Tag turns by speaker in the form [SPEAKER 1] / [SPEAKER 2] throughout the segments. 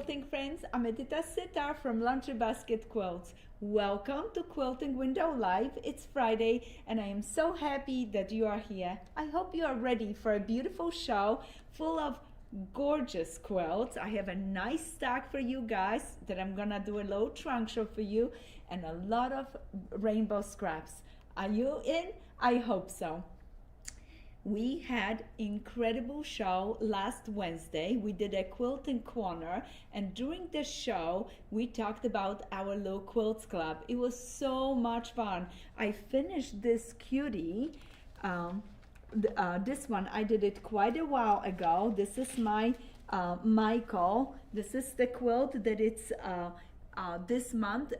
[SPEAKER 1] quilting friends. I'm Edyta from Laundry Basket Quilts. Welcome to Quilting Window Live. It's Friday and I am so happy that you are here. I hope you are ready for a beautiful show full of gorgeous quilts. I have a nice stack for you guys that I'm gonna do a little trunk show for you and a lot of rainbow scraps. Are you in? I hope so. We had incredible show last Wednesday. We did a quilting corner, and during the show we talked about our little Quilts Club. It was so much fun. I finished this cutie. This one I did it quite a while ago. This is my Michael. This is the quilt that it's this month,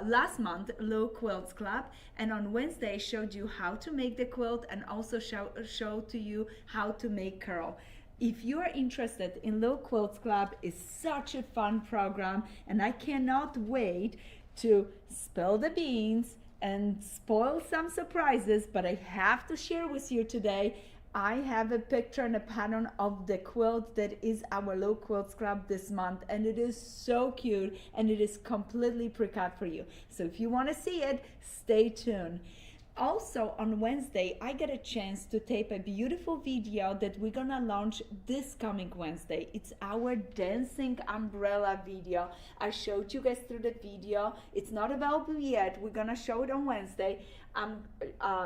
[SPEAKER 1] last month, Little Quilts Club, and on Wednesday I showed you how to make the quilt and also show to you how to make curl. If you are interested in Little Quilts Club, it's such a fun program and I cannot wait to spill the beans and spoil some surprises, but I have to share with you today. I have a picture and a pattern of the quilt that is our Little Quilts Club this month, and it is so cute and it is completely pre-cut for you. So if you want to see it, stay tuned. Also on Wednesday, I get a chance to tape a beautiful video that we're gonna launch this coming Wednesday. It's our dancing umbrella video. I showed you guys through the video. It's not available yet. We're gonna show it on Wednesday.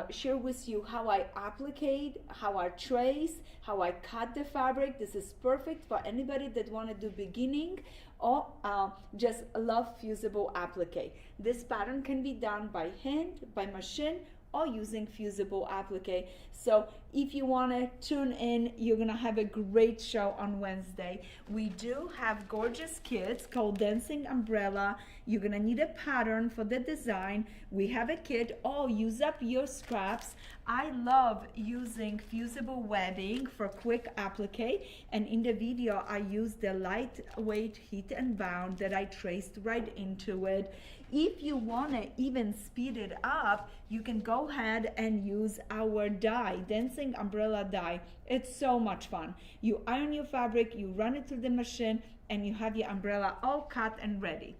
[SPEAKER 1] Share with you how I applique, how I trace, how I cut the fabric. This is perfect for anybody that want to do beginning or just love fusible applique. This pattern can be done by hand, by machine, or using fusible applique. So if you want to tune in, you're gonna have a great show on Wednesday. We do have gorgeous kits called Dancing Umbrella. You're gonna need a pattern for the design. We have a kit. Use up your scraps. I love using fusible webbing for quick applique, and in the video I used the lightweight heat and bound that I traced right into it. If you want to even speed it up, you can go ahead and use our dye, Dancing Umbrella dye. It's so much fun. You iron your fabric, you run it through the machine, and you have your umbrella all cut and ready.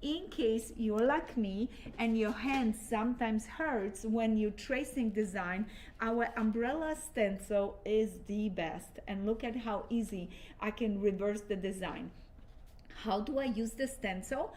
[SPEAKER 1] In case you're like me and your hand sometimes hurts when you're tracing design, our umbrella stencil is the best. And look at how easy I can reverse the design. How do I use the stencil?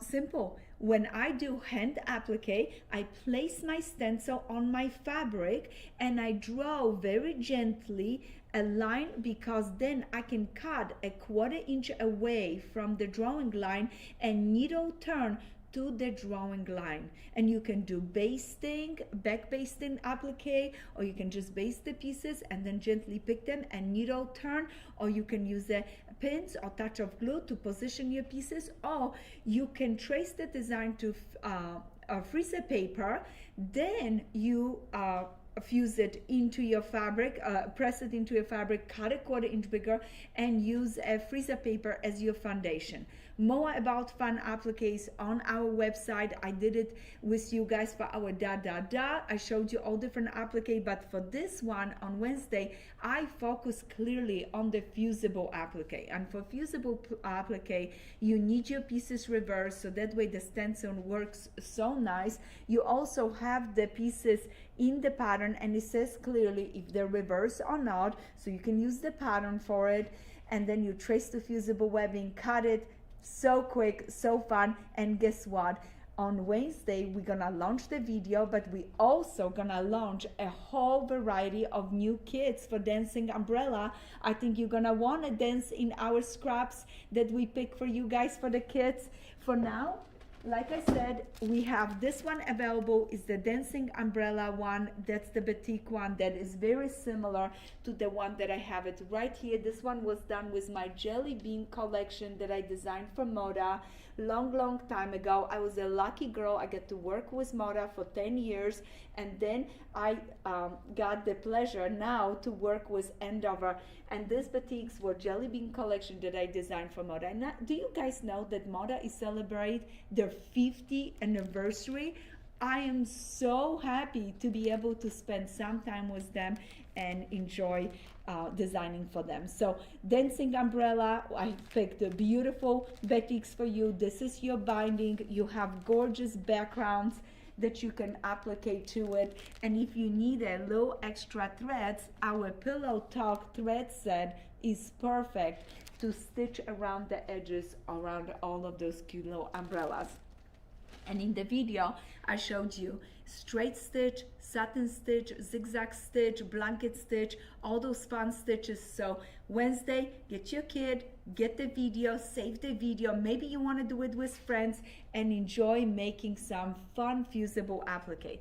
[SPEAKER 1] Simple. When I do hand applique, I place my stencil on my fabric and I draw very gently a line, because then I can cut a 1/4 inch away from the drawing line and needle turn to the drawing line. And you can do basting, back basting applique, or you can just baste the pieces and then gently pick them and needle turn, or you can use a pins or touch of glue to position your pieces, or you can trace the design to freezer paper, then you fuse it into your fabric, press it into your fabric, cut a 1/4 inch bigger, and use a freezer paper as your foundation. More about fun appliques on our website. I did it with you guys for our I showed you all different appliques, but for this one on Wednesday, I focus clearly on the fusible applique. And for fusible applique, you need your pieces reversed, so that way the stencil works so nice. You also have the pieces in the pattern and it says clearly if they're reversed or not, so you can use the pattern for it, and then you trace the fusible webbing, cut it. So quick, so fun. And guess what? On Wednesday we're gonna launch the video, but we also gonna launch a whole variety of new kits for Dancing Umbrella. I think you're gonna want to dance in our scraps that we pick for you guys for the kids. For now, like I said, we have this one available. Is the Dancing Umbrella one. That's the batik one that is very similar to the one that I have it right here. This one was done with my jelly bean collection that I designed for Moda long time ago. I was a lucky girl. I get to work with Moda for 10 years, and then I got the pleasure now to work with Endover, and these batiks were jelly bean collection that I designed for Moda. And do you guys know that Moda is celebrating their 50th anniversary I am so happy to be able to spend some time with them and enjoy designing for them. So dancing umbrella, I picked the beautiful batiks for you. This is your binding. You have gorgeous backgrounds that you can apply to it. And if you need a little extra threads, our Pillow Talk thread set is perfect to stitch around the edges around all of those cute little umbrellas. And in the video, I showed you straight stitch, satin stitch, zigzag stitch, blanket stitch, all those fun stitches. So Wednesday, get your kid, get the video, save the video. Maybe you want to do it with friends and enjoy making some fun fusible applique.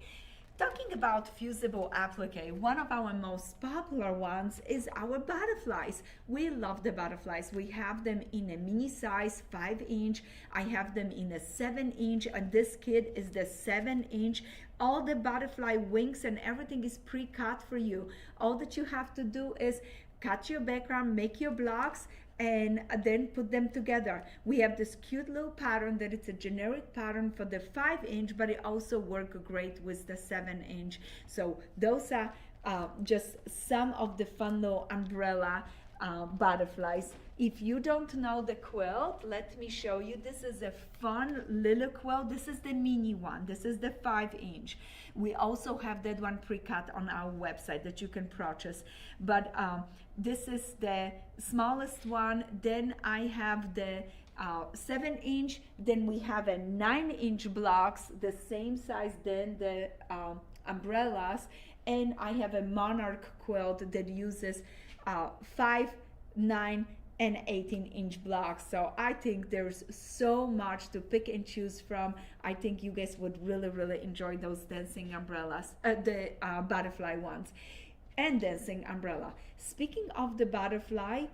[SPEAKER 1] Talking about fusible applique, one of our most popular ones is our butterflies. We love the butterflies. We have them in a mini size 5-inch. I have them in a 7-inch, and this kit is the 7-inch. All the butterfly wings and everything is pre-cut for you. All that you have to do is cut your background, make your blocks, and then put them together. We have this cute little pattern that it's a generic pattern for the 5-inch, but it also works great with the 7-inch. So those are just some of the fun little umbrella butterflies. If you don't know the quilt, let me show you. This is a fun little quilt. This is the mini one. This is the 5-inch. We also have that one pre-cut on our website that you can purchase. But this is the smallest one. Then I have the 7-inch. Then we have a 9-inch blocks, the same size than the umbrellas. And I have a monarch quilt that uses 5, 9, and 18-inch blocks. So I think there's so much to pick and choose from. I think you guys would really enjoy those dancing umbrellas, the butterfly ones, and dancing umbrella. Speaking of the butterfly,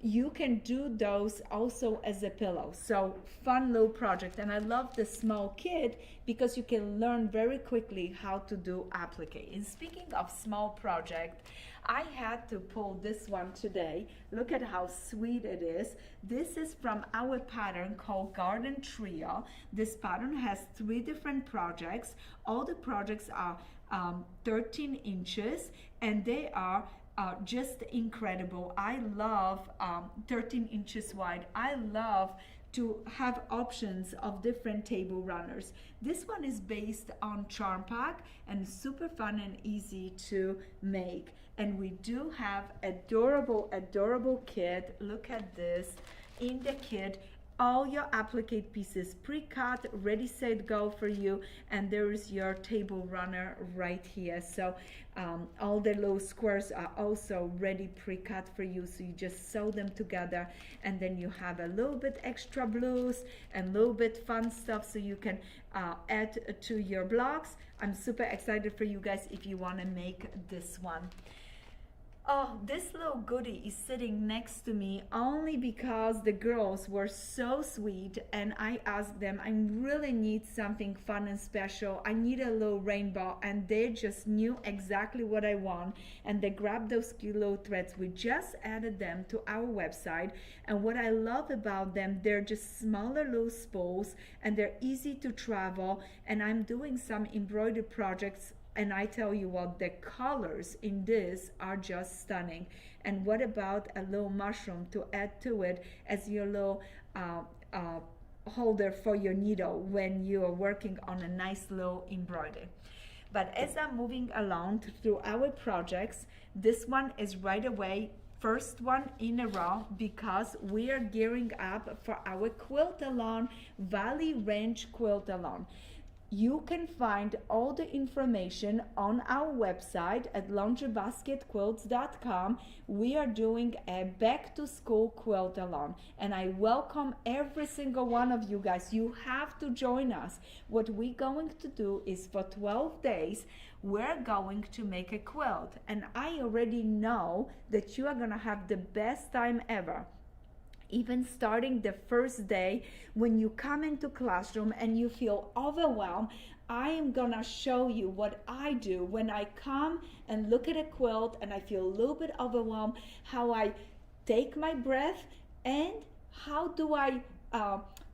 [SPEAKER 1] you can do those also as a pillow. So fun little project. And I love the small kit because you can learn very quickly how to do applique. And speaking of small project, I had to pull this one today. Look at how sweet it is. This is from our pattern called Garden Trio. This pattern has 3 different projects. All the projects are 13 inches, and they are just incredible. I love 13 inches wide. I love to have options of different table runners. This one is based on charm pack and super fun and easy to make. And we do have adorable kit. Look at this. In the kit, all your applique pieces pre-cut, ready, set, go for you, and there is your table runner right here. So all the little squares are also ready pre-cut for you, so you just sew them together, and then you have a little bit extra blues and a little bit fun stuff so you can add to your blocks. I'm super excited for you guys if you want to make this one. Oh, this little goodie is sitting next to me only because the girls were so sweet and I asked them, I really need something fun and special. I need a little rainbow, and they just knew exactly what I want, and they grabbed those cute little threads. We just added them to our website, and what I love about them, they're just smaller little spools and they're easy to travel, and I'm doing some embroidery projects. And I tell you what, the colors in this are just stunning. And what about a little mushroom to add to it as your little holder for your needle when you are working on a nice little embroidery. But as I'm moving along through our projects, this one is right away first one in a row because we are gearing up for our Quilt-a-thon, Valley Ranch Quilt-a-thon. You can find all the information on our website at laundrybasketquilts.com. We are doing a back to school quilt-a-thon, and I welcome every single one of you guys. You have to join us. What we're going to do is for 12 days, we're going to make a quilt, and I already know that you are gonna have the best time ever. Even starting the first day, when you come into classroom and you feel overwhelmed, I am gonna show you what I do when I come and look at a quilt and I feel a little bit overwhelmed, how I take my breath and how do I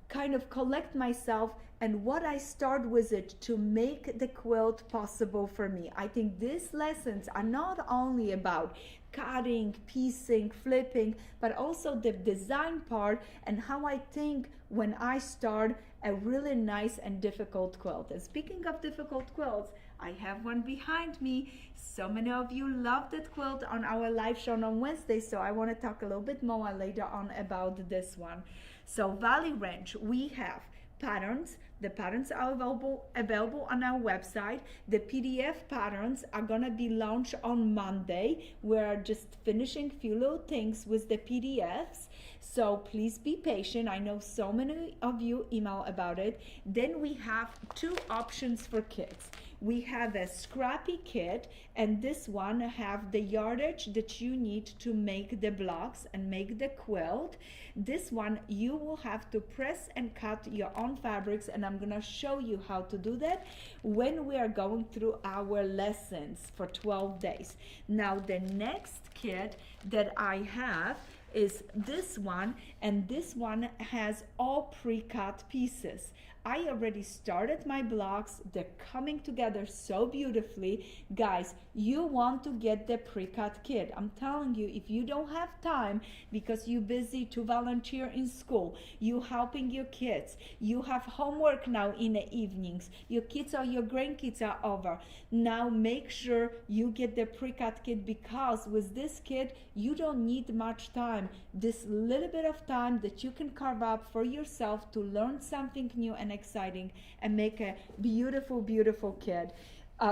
[SPEAKER 1] kind of collect myself and what I start with it to make the quilt possible for me. I think these lessons are not only about cutting, piecing, flipping, but also the design part and how I think when I start a really nice and difficult quilt. And speaking of difficult quilts, I have one behind me. So many of you love that quilt on our live show on Wednesday, so I want to talk a little bit more later on about this one. So Valley Ranch, we have patterns. The patterns are available on our website. The PDF patterns are gonna be launched on Monday. We're just finishing few little things with the PDFs, so please be patient. I know so many of you email about it. Then we have two options for kids. We have a scrappy kit, and this one have the yardage that you need to make the blocks and make the quilt. This one you will have to press and cut your own fabrics, and I'm gonna show you how to do that when we are going through our lessons for 12 days. Now the next kit that I have is this one, and this one has all pre-cut pieces. I already started my blocks. They're coming together so beautifully. Guys, you want to get the pre-cut kit. I'm telling you, if you don't have time because you're busy to volunteer in school, you helping your kids, you have homework now in the evenings, your kids or your grandkids are over. Now make sure you get the pre-cut kit, because with this kit, you don't need much time. This little bit of time that you can carve up for yourself to learn something new and exciting and make a beautiful, beautiful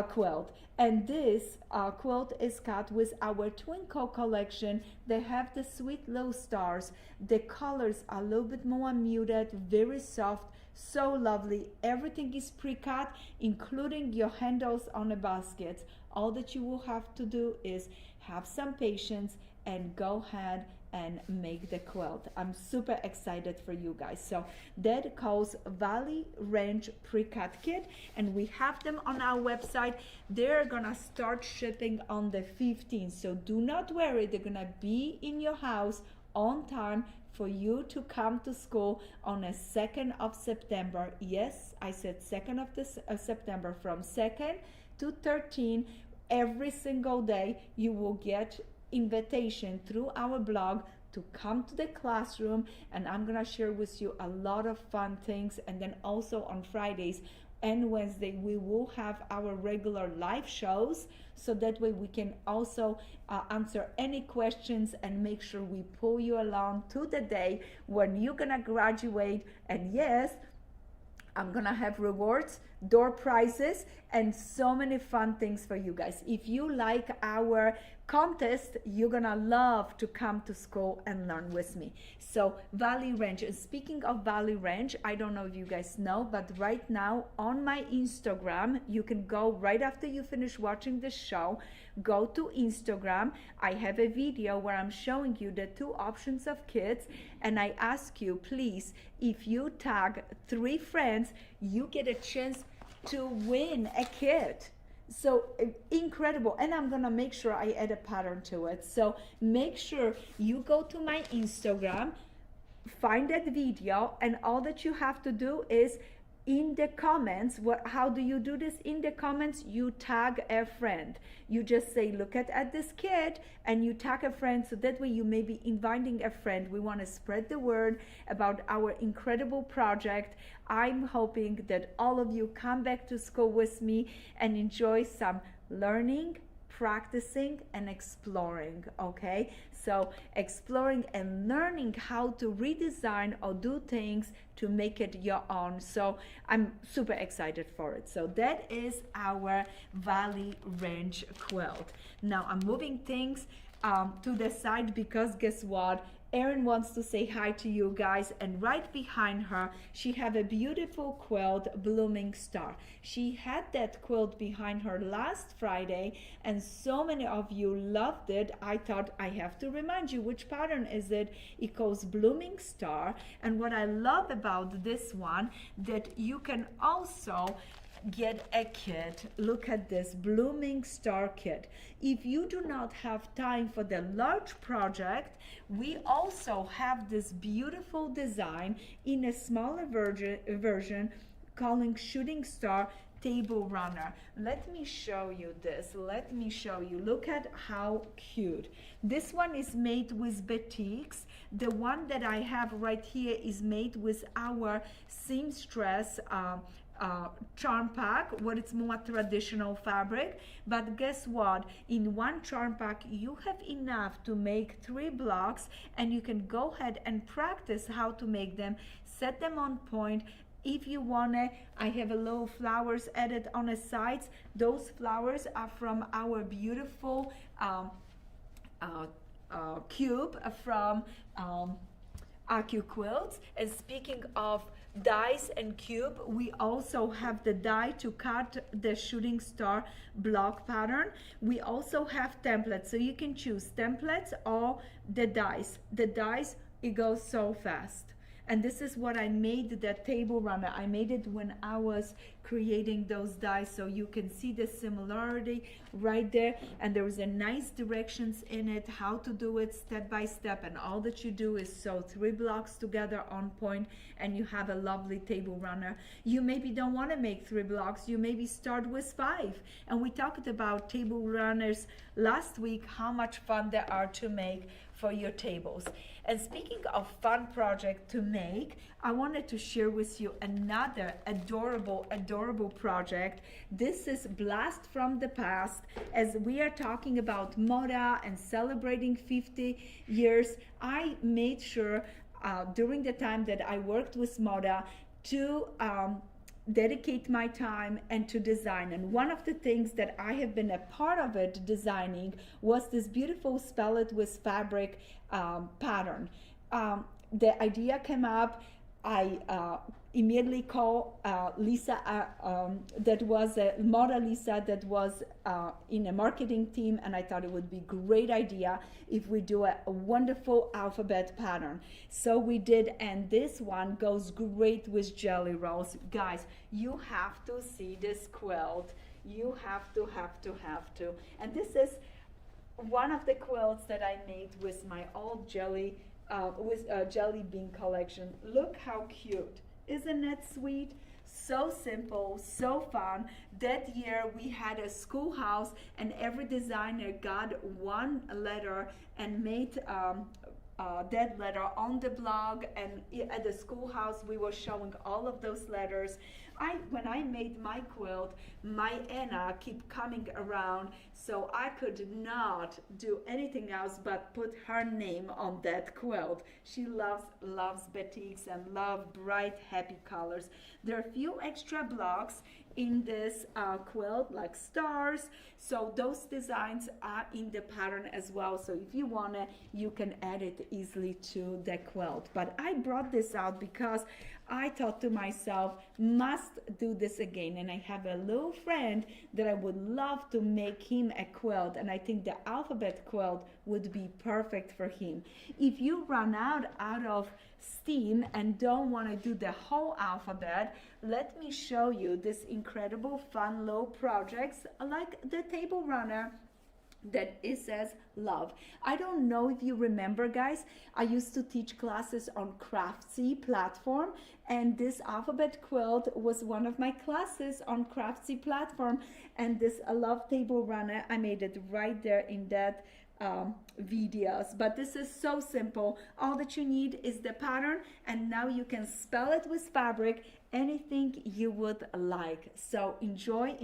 [SPEAKER 1] quilt. And this quilt is cut with our Twinkle collection. They have the sweet low stars. The colors are a little bit more muted, very soft, so lovely. Everything is pre-cut, including your handles on the baskets. All that you will have to do is have some patience and go ahead and make the quilt. I'm super excited for you guys. So that calls Valley Ranch pre-cut kit, and we have them on our website. They're gonna start shipping on the 15th, so do not worry, they're gonna be in your house on time for you to come to school on the 2nd of September. Yes, I said 2nd of September, from 2nd to 13th. Every single day you will get invitation through our blog to come to the classroom, and I'm gonna share with you a lot of fun things. And then also on Fridays and Wednesday we will have our regular live shows, so that way we can also answer any questions and make sure we pull you along to the day when you're gonna graduate. And yes, I'm gonna have rewards, door prizes, and so many fun things for you guys. If you like our contest, you're gonna love to come to school and learn with me. So Valley Ranch, and speaking of Valley Ranch, I don't know if you guys know, but right now on my Instagram, you can go right after you finish watching the show, go to Instagram. I have a video where I'm showing you the two options of kits, and I ask you, please, if you tag 3 friends, you get a chance to win a kit. So incredible. And I'm gonna make sure I add a pattern to it. So make sure you go to my Instagram, find that video, and all that you have to do is in the comments. How do you do this? In the comments, you tag a friend. You just say, look at this kit, and you tag a friend, so that way you may be inviting a friend. We want to spread the word about our incredible project. I'm hoping that all of you come back to school with me and enjoy some learning, practicing, and exploring. Okay, so exploring and learning how to redesign or do things to make it your own. So I'm super excited for it. So that is our Valley Ranch quilt. Now I'm moving things to the side, because guess what? Erin wants to say hi to you guys, and right behind her she have a beautiful quilt, Blooming Star. She had that quilt behind her last Friday, and so many of you loved it. I thought I have to remind you, which pattern is it? It goes Blooming Star. And what I love about this one, that you can also get a kit. Look at this blooming star kit. If you do not have time for the large project, we also have this beautiful design in a smaller version calling Shooting Star Table Runner. Let me show you this. Let me show you. Look at how cute. This one is made with batiks. The one that I have right here is made with our seamstress charm pack, what it's more traditional fabric. But guess what, in one charm pack you have enough to make 3 blocks, and you can go ahead and practice how to make them, set them on point. If you wanna, I have a little flowers added on the sides. Those flowers are from our beautiful cube from Quilts. And speaking of dies and cube, we also have the die to cut the shooting star block pattern. We also have templates, so you can choose templates or the dies. The dies, it goes so fast. And this is what I made, the table runner. I made it when I was creating those dies, so you can see the similarity right there. And there is a nice directions in it, how to do it step by step. And all that you do is sew 3 blocks together on point, and you have a lovely table runner. You maybe don't want to make 3 blocks. You maybe start with 5. And we talked about table runners last week, how much fun they are to make for your tables. And speaking of fun project to make, I wanted to share with you another adorable project. This is Blast from the Past. As we are talking about Moda and celebrating 50 years, I made sure during the time that I worked with Moda to dedicate my time and to design. And one of the things that I have been a part of it designing was this beautiful Spell It With Fabric pattern. The idea came up. I immediately called Lisa, that was Moda Lisa, that was in a marketing team, and I thought it would be a great idea if we do a wonderful alphabet pattern. So we did, and this one goes great with jelly rolls. Guys, you have to see this quilt. You have to. And this is one of the quilts that I made with my old jelly bean collection. Look how cute. Isn't it sweet? So simple, so fun. That year we had a schoolhouse, and every designer got one letter and made that letter on the blog, and at the schoolhouse we were showing all of those letters. When I made my quilt, my Anna kept coming around, so I could not do anything else but put her name on that quilt. She loves batiks and love bright, happy colors. There are a few extra blocks in this quilt, like stars, so those designs are in the pattern as well. So if you wanna, you can add it easily to the quilt. But I brought this out because I thought to myself, must do this again. And I have a little friend that I would love to make him a quilt, and I think the alphabet quilt would be perfect for him. If you run out of steam and don't want to do the whole alphabet, let me show you this incredible fun little projects like the table runner that it says love. I don't know if you remember, guys, I used to teach classes on Craftsy platform, and this alphabet quilt was one of my classes on Craftsy platform. And this love table runner, I made it right there in that videos. But this is so simple. All that you need is the pattern, and now you can spell it with fabric anything you would like. So enjoy.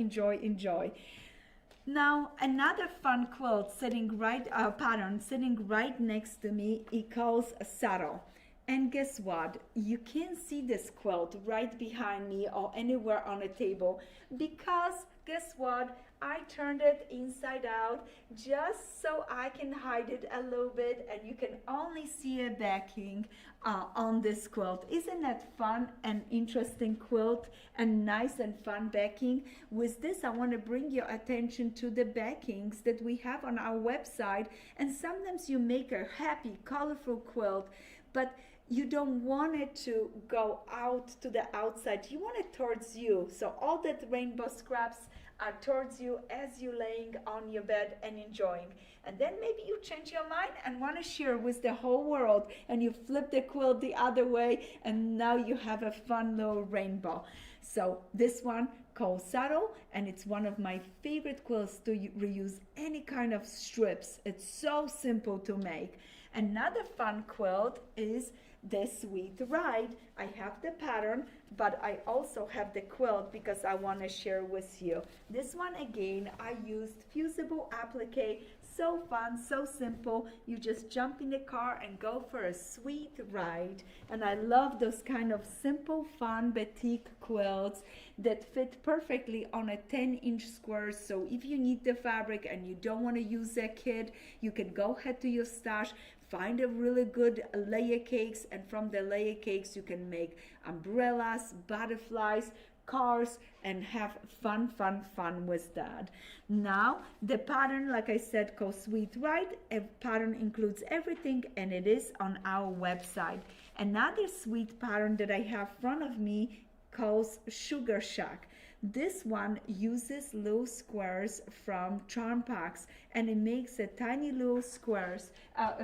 [SPEAKER 1] Now another fun quilt pattern sitting right next to me, it calls a saddle. And guess what? You can see this quilt right behind me or anywhere on a table, because guess what? I turned it inside out just so I can hide it a little bit, and you can only see a backing on this quilt. Isn't that fun and interesting quilt and nice and fun backing? With this, I want to bring your attention to the backings that we have on our website. And sometimes you make a happy, colorful quilt, but you don't want it to go out to the outside. You want it towards you. So all that rainbow scraps are towards you as you're laying on your bed and enjoying. And then maybe you change your mind and want to share with the whole world, and you flip the quilt the other way, and now you have a fun little rainbow. So this one called Saddle, and it's one of my favorite quilts to reuse any kind of strips. It's so simple to make. Another fun quilt is the Sweet Ride. I have the pattern, but I also have the quilt because I want to share with you. This one again, I used fusible applique. So fun, so simple. You just jump in the car and go for a sweet ride. And I love those kind of simple, fun batik quilts that fit perfectly on a 10-inch square. So if you need the fabric and you don't want to use a kit, you can go ahead to your stash, find a really good layer cakes, and from the layer cakes you can make umbrellas, butterflies, cars, and have fun with that. Now the pattern, like I said, called Sweet Ride. A pattern includes everything, and it is on our website. Another sweet pattern that I have in front of me calls Sugar Shack. This one uses little squares from charm packs, and it makes a tiny little squares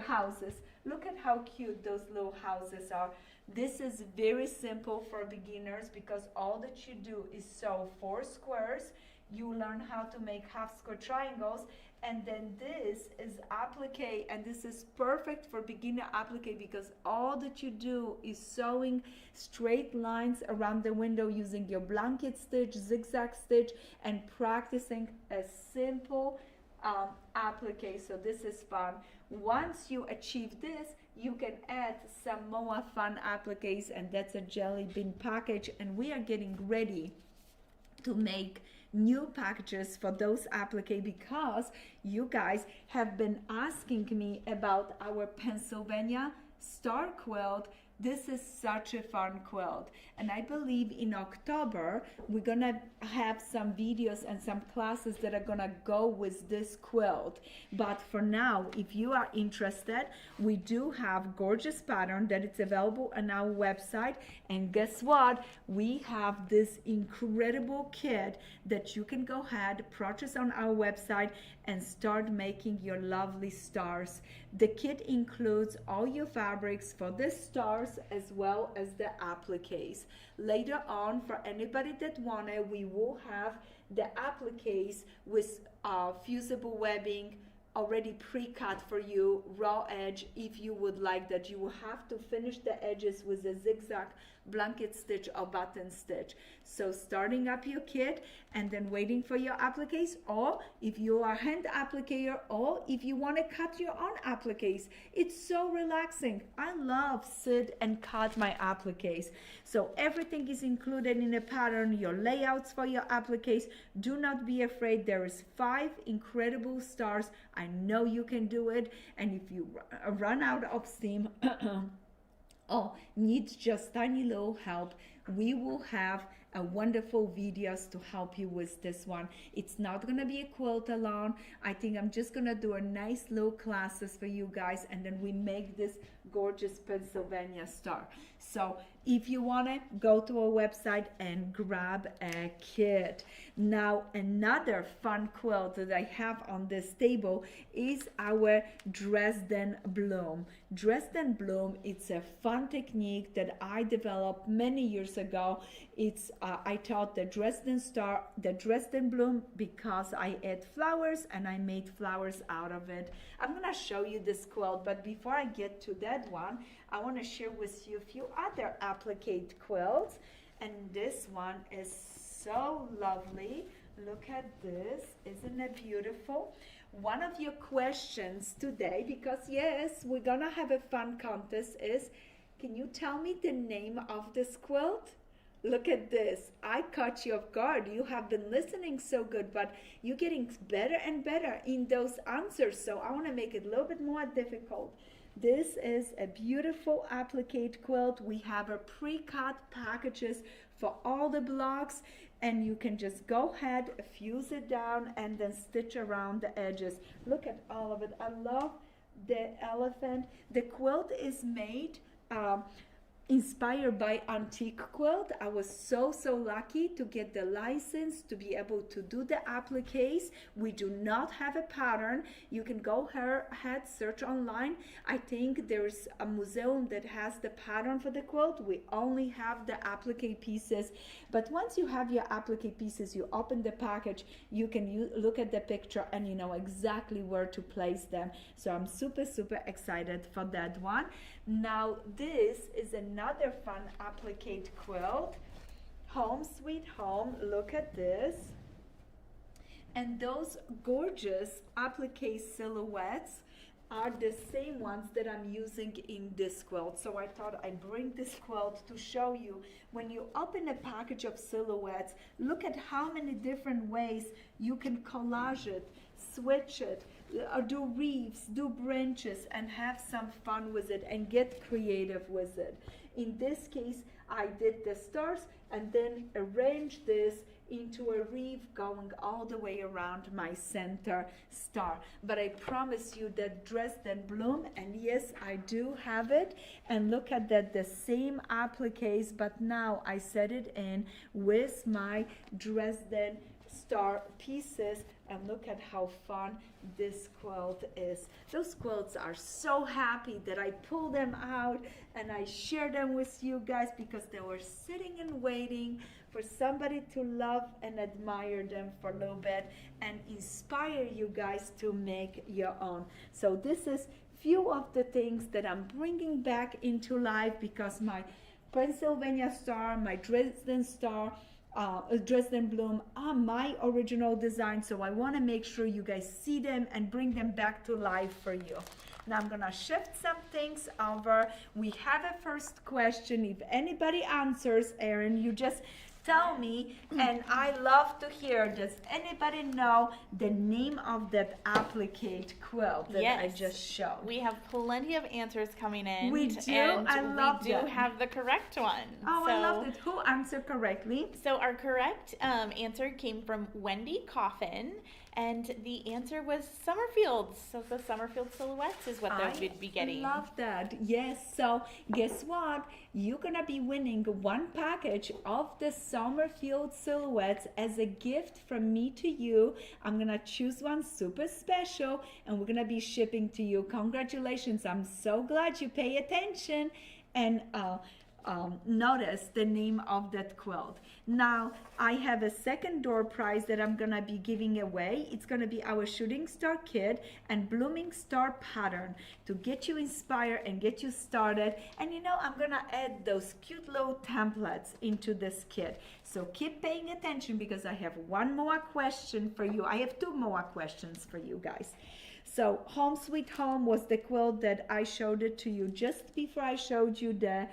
[SPEAKER 1] houses. Look at how cute those little houses are. This is very simple for beginners because all that you do is sew 4 squares. You learn how to make half square triangles, and then this is applique, and this is perfect for beginner applique because all that you do is sewing straight lines around the window using your blanket stitch, zigzag stitch, and practicing a simple applique. So this is fun. Once you achieve this, you can add some more fun appliques, and that's a jelly bean package, and we are getting ready to make new packages for those applique because you guys have been asking me about our Pennsylvania star quilt. This is such a fun quilt, and I believe in October we're gonna have some videos and some classes that are gonna go with this quilt. But for now, if you are interested, we do have gorgeous pattern that it's available on our website, and guess what, we have this incredible kit that you can go ahead, purchase on our website, and start making your lovely stars. The kit includes all your fabrics for the stars as well as the appliques. Later on, for anybody that wanted, we will have the appliques with fusible webbing already pre-cut for you, raw edge. If you would like that, you will have to finish the edges with a zigzag blanket stitch or button stitch. So starting up your kit and then waiting for your appliques, or if you are hand appliquer, or if you want to cut your own appliques, it's so relaxing. I love sit and cut my appliques. So everything is included in a pattern, your layouts for your appliques. Do not be afraid. There is 5 incredible stars. I know you can do it, and if you run out of steam or need just tiny little help, we will have a wonderful videos to help you with this one. It's not gonna be a quilt alone. I think I'm just gonna do a nice little classes for you guys, and then we make this gorgeous Pennsylvania star. So if you want to, go to our website and grab a kit. Now another fun quilt that I have on this table is our Dresden Bloom. Dresden Bloom, it's a fun technique that I developed many years ago. It's I taught the Dresden star, the Dresden Bloom, because I add flowers and I made flowers out of it. I'm gonna show you this quilt, but before I get to that one, I want to share with you a few other applique quilts, and this one is so lovely. Look at this, isn't it beautiful? One of your questions today, because yes, we're gonna have a fun contest, is can you tell me the name of this quilt? Look at this. I caught you off guard. You have been listening so good, but you're getting better and better in those answers, so I want to make it a little bit more difficult. This is a beautiful applique quilt. We have a pre-cut packages for all the blocks, and you can just go ahead, fuse it down, and then stitch around the edges. Look at all of it. I love the elephant. The quilt is made inspired by Antique Quilt. I was so lucky to get the license to be able to do the appliques. We do not have a pattern. You can go ahead, search online. I think there's a museum that has the pattern for the quilt. We only have the applique pieces, but once you have your applique pieces, you open the package, you can look at the picture and you know exactly where to place them. So I'm super excited for that one. Now this is another fun applique quilt, Home Sweet Home. Look at this. And those gorgeous applique silhouettes are the same ones that I'm using in this quilt. So I thought I'd bring this quilt to show you, when you open a package of silhouettes, look at how many different ways you can collage it, switch it, do reefs, do branches, and have some fun with it and get creative with it. In this case, I did the stars and then arranged this into a reef going all the way around my center star. But I promise you that Dresden Bloom, and yes, I do have it. And look at that, the same appliques, but now I set it in with my Dresden star pieces, and look at how fun this quilt is. Those quilts are so happy that I pull them out and I share them with you guys, because they were sitting and waiting for somebody to love and admire them for a little bit and inspire you guys to make your own. So this is few of the things that I'm bringing back into life, because my Pennsylvania star, my Dresden star, Dresden Bloom are my original design, so I want to make sure you guys see them and bring them back to life for you. Now I'm gonna shift some things over. We have a first question. If anybody answers, Erin, you just tell me, and I love to hear, does anybody know the name of that applique quilt that I just showed?
[SPEAKER 2] We have plenty of answers coming in.
[SPEAKER 1] We do,
[SPEAKER 2] and
[SPEAKER 1] I love
[SPEAKER 2] we do have the correct one.
[SPEAKER 1] Oh, so, I love it. Who answered correctly?
[SPEAKER 2] So our correct answer came from Wendy Coffin, and the answer was Summerfields. So the Summerfield silhouettes is what they would be getting.
[SPEAKER 1] I love that. Yes, so guess what? You're gonna be winning one package of the Summerfield silhouettes as a gift from me to you. I'm gonna choose one super special and we're gonna be shipping to you. Congratulations. I'm so glad you pay attention and notice the name of that quilt. Now I have a second door prize that I'm gonna be giving away. It's gonna be our Shooting Star Kit and Blooming Star pattern to get you inspired and get you started. And you know, I'm gonna add those cute little templates into this kit. So keep paying attention, because I have one more question for you. I have two more questions for you guys. So Home Sweet Home was the quilt that I showed it to you just before I showed you the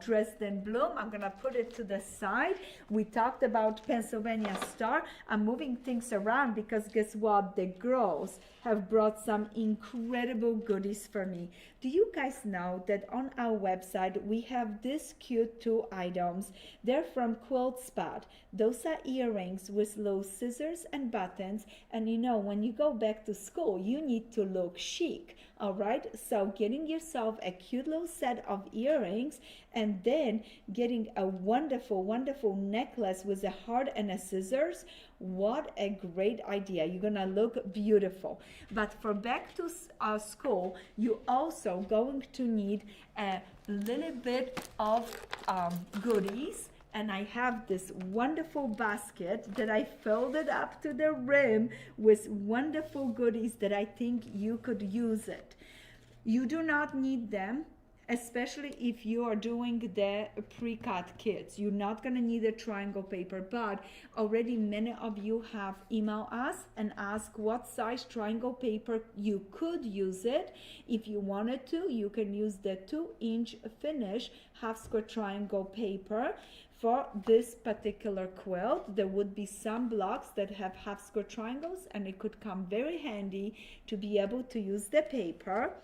[SPEAKER 1] Dresden Bloom. I'm gonna put it to the side. We talked about Pennsylvania Star. I'm moving things around because guess what? The girls have brought some incredible goodies for me. Do you guys know that on our website we have these cute two items? They're from Quilt Spot. Those are earrings with little scissors and buttons, and you know, when you go back to school you need to look chic. All right, so getting yourself a cute little set of earrings and then getting a wonderful necklace with a heart and a scissors. What a great idea. You're gonna look beautiful. But for back to school, you also going to need a little bit of goodies. And I have this wonderful basket that I filled it up to the rim with wonderful goodies that I think you could use it. You do not need them, especially if you are doing the pre-cut kits. You're not gonna need a triangle paper, but already many of you have emailed us and asked what size triangle paper you could use it. If you wanted to, you can use the 2-inch finish half square triangle paper for this particular quilt. There would be some blocks that have half square triangles, and it could come very handy to be able to use the paper.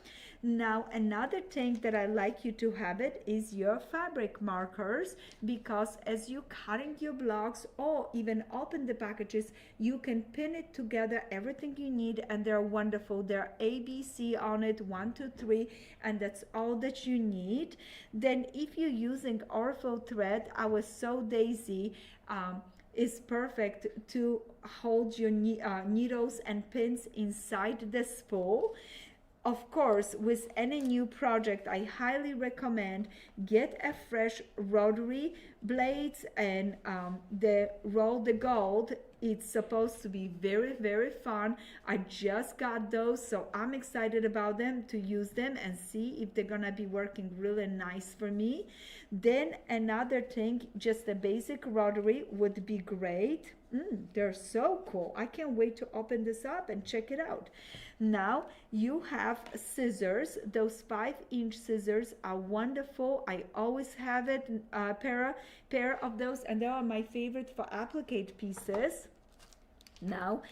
[SPEAKER 1] Now, another thing that I like you to have it is your fabric markers, because as you cutting your blocks or even open the packages, you can pin it together, everything you need, and they're wonderful. They're ABC on it, 1, 2, 3, and that's all that you need. Then if you're using ortho thread, our Sew Daisy is perfect to hold your needles and pins inside the spool. Of course, with any new project, I highly recommend get a fresh rotary blades and the roll the gold. It's supposed to be very, very fun. I just got those, so I'm excited about them to use them and see if they're gonna be working really nice for me. Then another thing, just a basic rotary would be great. They're so cool. I can't wait to open this up and check it out. Now you have scissors. Those 5-inch scissors are wonderful. I always have it, pair of those, and they are my favorite for applique pieces. Now,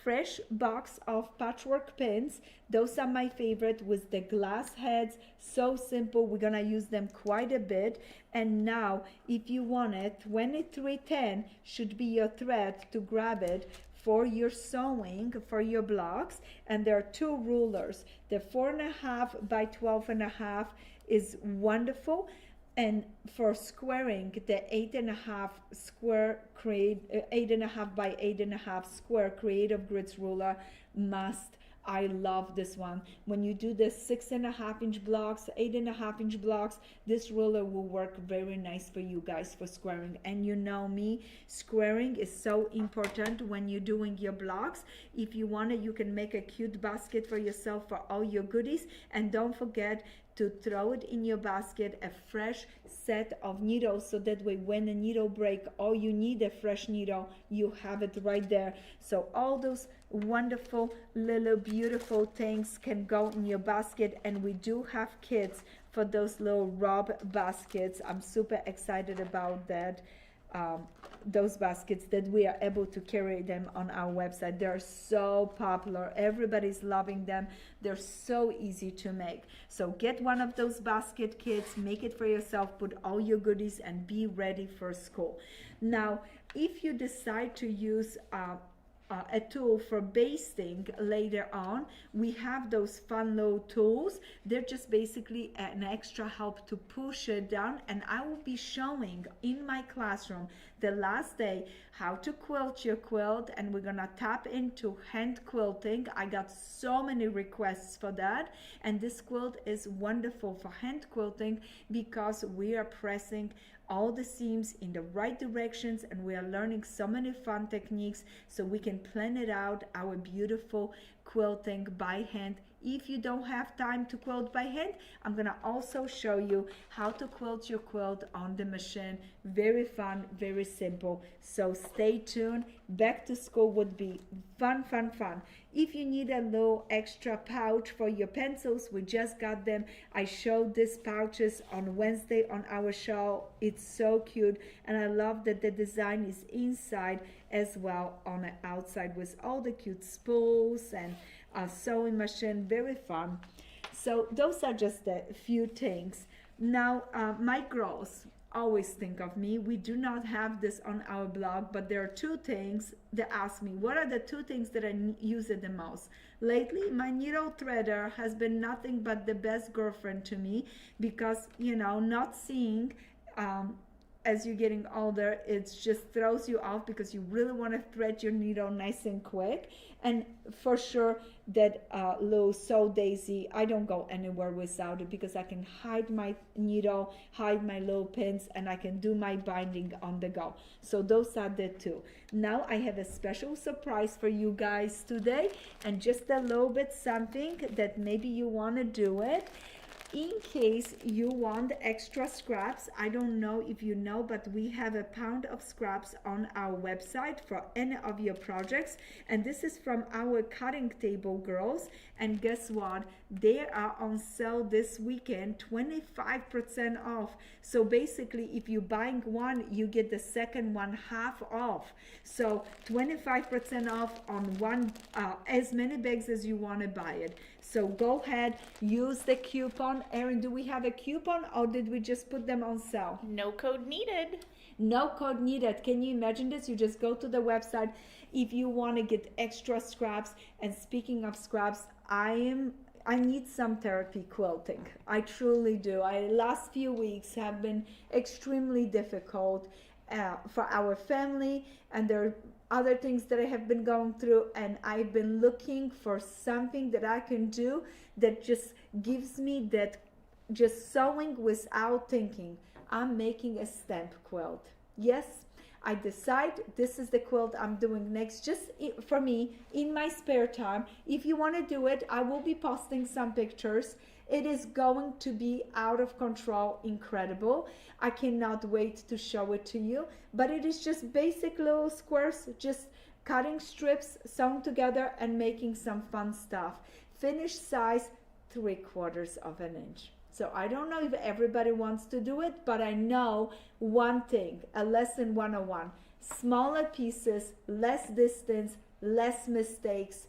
[SPEAKER 1] fresh box of patchwork pins. Those are my favorite with the glass heads. So simple. We're gonna use them quite a bit. And now, if you want it, 2310 should be your thread to grab it for your sewing, for your blocks. And there are 2 rulers. The 4.5 by 12.5 is wonderful. And for squaring, the 8.5 square 8.5 by 8.5 square Creative Grids ruler must. I love this one. When you do the 6.5-inch blocks, 8.5-inch blocks, this ruler will work very nice for you guys for squaring. And you know me, squaring is so important when you're doing your blocks. If you want it, you can make a cute basket for yourself for all your goodies. And don't forget to throw it in your basket, a fresh set of needles, so that way when a needle break or you need a fresh needle, you have it right there. So all those wonderful little beautiful things can go in your basket, and we do have kits for those little rub baskets. I'm super excited about that. Those baskets that we are able to carry them on our website. They're so popular. Everybody's loving them. They're so easy to make. So get one of those basket kits, make it for yourself, put all your goodies, and be ready for school. Now, if you decide to use a tool for basting later on, we have those fun little tools. They're just basically an extra help to push it down, and I will be showing in my classroom the last day how to quilt your quilt, and we're gonna tap into hand quilting. I got so many requests for that, and this quilt is wonderful for hand quilting because we are pressing all the seams in the right directions, and we are learning so many fun techniques so we can plan it out, our beautiful quilting by hand. If you don't have time to quilt by hand, I'm gonna also show you how to quilt your quilt on the machine. Very fun, very simple. So stay tuned. Back to school would be fun, fun, fun. If you need a little extra pouch for your pencils, we just got them. I showed these pouches on Wednesday on our show. It's so cute, and I love that the design is inside as well on the outside with all the cute spools and a sewing machine. Very fun. So those are just a few things. Now my girls always think of me. We do not have this on our blog, but there are 2 things that ask me, what are the 2 things that I use it the most? Lately, my needle threader has been nothing but the best girlfriend to me, because, you know, not seeing as you're getting older, it just throws you off because you really want to thread your needle nice and quick. And for sure that little Sew Daisy, I don't go anywhere without it, because I can hide my needle, hide my little pins, and I can do my binding on the go. So those are the 2. Now I have a special surprise for you guys today, and just a little bit something that maybe you want to do it. In case you want extra scraps, I don't know if you know, but we have a pound of scraps on our website for any of your projects. And this is from our cutting table girls. And guess what? They are on sale this weekend, 25% off. So basically, if you're buying one, you get the second one half off. So 25% off on one, as many bags as you want to buy it. So go ahead, use the coupon. Erin, do we have a coupon or did we just put them on sale?
[SPEAKER 2] No code needed.
[SPEAKER 1] No code needed. Can you imagine this? You just go to the website if you want to get extra scraps. And speaking of scraps, I need some therapy quilting. I truly do. Last few weeks have been extremely difficult for our family, and there are other things that I have been going through, and I've been looking for something that I can do that just gives me that just sewing without thinking. I'm making a stamp quilt. Yes, I decide this is the quilt I'm doing next, just for me in my spare time. If you want to do it, I will be posting some pictures. It is going to be out of control, incredible. I cannot wait to show it to you. But it is just basic little squares, just cutting strips, sewing together, and making some fun stuff. Finished size, 3/4 of an inch. So I don't know if everybody wants to do it, but I know one thing, a lesson 101. Smaller pieces, less distance, less mistakes,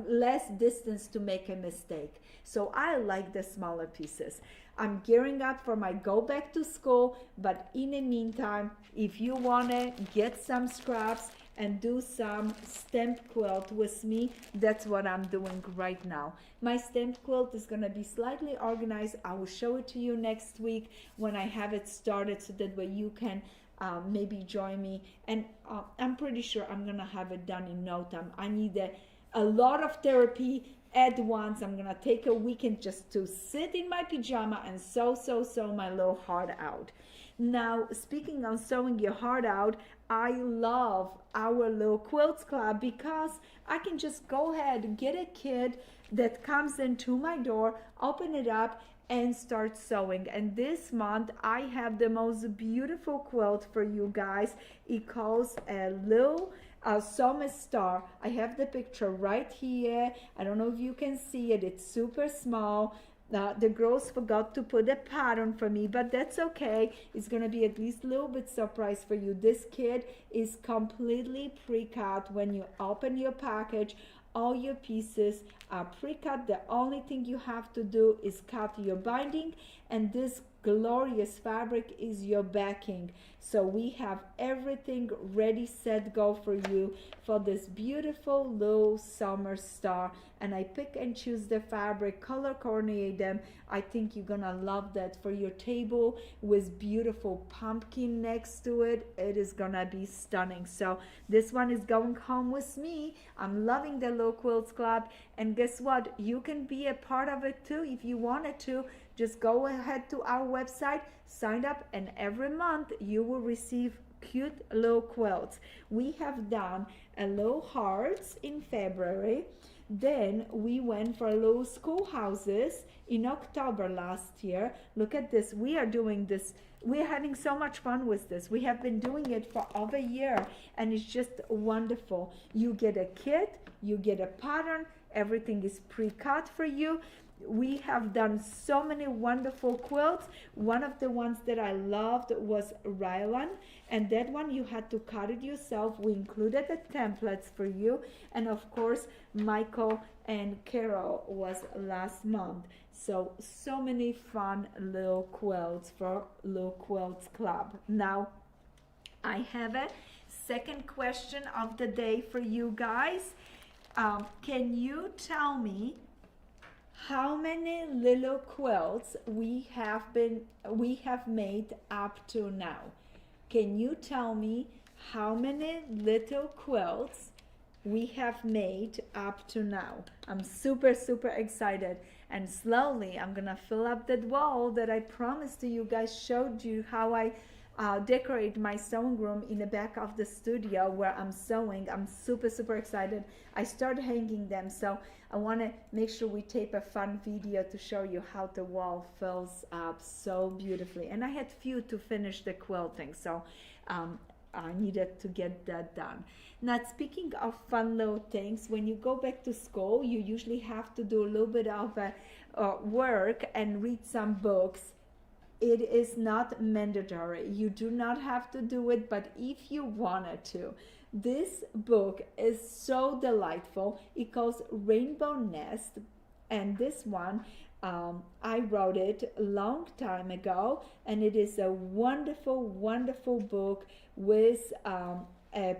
[SPEAKER 1] less distance to make a mistake. So I like the smaller pieces. I'm gearing up for my go back to school, but in the meantime, if you want to get some scraps and do some stamp quilt with me, that's what I'm doing right now. My stamp quilt is going to be slightly organized. I will show it to you next week when I have it started, so that way you can maybe join me. And I'm pretty sure I'm going to have it done in no time. I need a lot of therapy at once. I'm gonna take a weekend just to sit in my pajama and sew my little heart out. Now, speaking of sewing your heart out, I love our little Quilts Club because I can just go ahead and get a kid that comes into my door, open it up, and start sewing. And this month I have the most beautiful quilt for you guys. It calls a little Summer Star. I have the picture right here. I don't know if you can see it. It's super small. The girls forgot to put a pattern for me, but that's okay. It's gonna be at least a little bit surprise for you. This kit is completely pre-cut. When you open your package, all your pieces are pre-cut. The only thing you have to do is cut your binding, and this glorious fabric is your backing. So we have everything ready, set, go for you for this beautiful little summer star. And I pick and choose the fabric, color coordinate them. I think you're gonna love that for your table with beautiful pumpkin next to it. It is gonna be stunning. So this one is going home with me. I'm loving the little Quilts Club, and guess what, you can be a part of it too if you wanted to. Just go ahead to our website, sign up, and every month you will receive cute little quilts. We have done a little hearts in February. Then we went for little schoolhouses in October last year. Look at this. We are doing this. We're having so much fun with this. We have been doing it for over a year, and it's just wonderful. You get a kit, you get a pattern, everything is pre-cut for you. We have done so many wonderful quilts. One of the ones that I loved was Rylan, and that one you had to cut it yourself. We included the templates for you, and of course Michael and Carol was last month. So many fun little quilts for Little Quilts Club. Now I have a second question of the day for you guys. Can you tell me how many little quilts we have made up to now? Can you tell me how many little quilts we have made up to now? I'm super excited, and slowly I'm gonna fill up that wall that I promised to you guys, showed you how I decorate my sewing room in the back of the studio where I'm sewing. I'm super excited. I started hanging them, so I want to make sure we tape a fun video to show you how the wall fills up so beautifully. And I had few to finish the quilting, so I needed to get that done. Now, speaking of fun little things, when you go back to school, you usually have to do a little bit of work and read some books. It is not mandatory. You do not have to do it, but if you wanted to. This book is so delightful. It calls Rainbow Nest, and this one I wrote it a long time ago, and it is a wonderful book with a